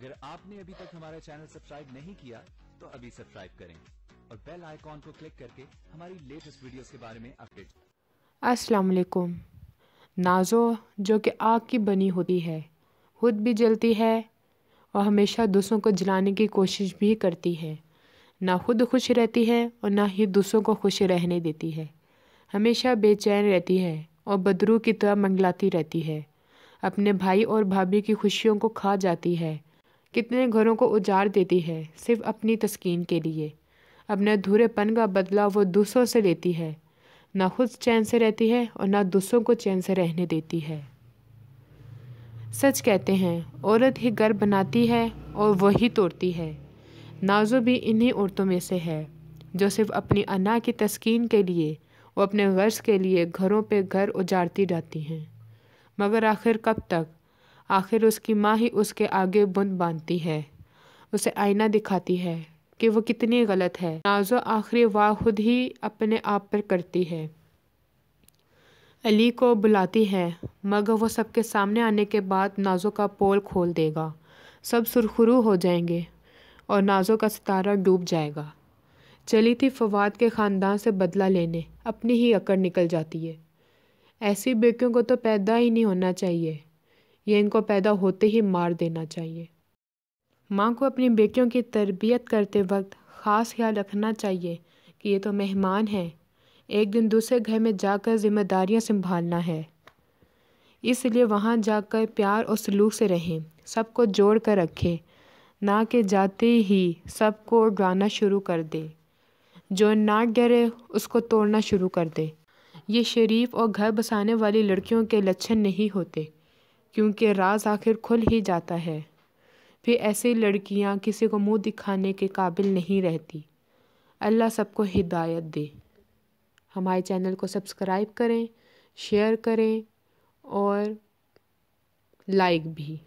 अगर आपने अभी तक हमारा चैनल सब्सक्राइब नहीं किया तो अभी सब्सक्राइब करें और बेल आइकॉन को क्लिक करके हमारी लेटेस्ट वीडियोस के बारे में अपडेट। अस्सलाम वालेकुम। नाज़ो जो कि आग की बनी होती है, खुद भी जलती है और हमेशा दूसरों को जलाने की कोशिश भी करती है। ना खुद खुश रहती है और ना ही दूसरों को खुश रहने देती है। हमेशा बेचैन रहती है और बदरू की तरह मंगलाती रहती है। अपने भाई और भाभी की खुशियों को खा जाती है। कितने घरों को उजाड़ देती है सिर्फ अपनी तस्कीन के लिए। अपने अधूरेपन का बदला वो दूसरों से लेती है। ना खुद चैन से रहती है और ना दूसरों को चैन से रहने देती है। सच कहते हैं औरत ही घर बनाती है और वही तोड़ती है। नाज़ो भी इन्हीं औरतों में से है जो सिर्फ अपनी अना की तस्कीन के लिए और अपने गर्ज के लिए घरों पे घर उजाड़ती रहती हैं। मगर आखिर कब तक? आखिर उसकी माँ ही उसके आगे बुंद बांधती है, उसे आईना दिखाती है कि वो कितनी गलत है। नाज़ो आखिरी वाह खुद ही अपने आप पर करती है। अली को बुलाती है मगर वो सबके सामने आने के बाद नाज़ो का पोल खोल देगा। सब सुरखरू हो जाएंगे और नाज़ो का सितारा डूब जाएगा। चली थी फवाद के ख़ानदान से बदला लेने, अपनी ही अकड़ निकल जाती है। ऐसी बेटियों को तो पैदा ही नहीं होना चाहिए, ये इनको पैदा होते ही मार देना चाहिए। माँ को अपनी बेटियों की तरबियत करते वक्त ख़ास ख्याल रखना चाहिए कि ये तो मेहमान हैं, एक दिन दूसरे घर में जाकर जिम्मेदारियाँ संभालना है। इसलिए वहाँ जाकर प्यार और सलूक से रहें, सबको जोड़ कर रखें, ना कि जाते ही सबको डराना शुरू कर दे। जो ना डरे उसको तोड़ना शुरू कर दे। ये शरीफ और घर बसाने वाली लड़कियों के लक्षण नहीं होते, क्योंकि राज आखिर खुल ही जाता है। फिर ऐसी लड़कियां किसी को मुंह दिखाने के काबिल नहीं रहती। अल्लाह सबको हिदायत दे। हमारे चैनल को सब्सक्राइब करें, शेयर करें और लाइक भी।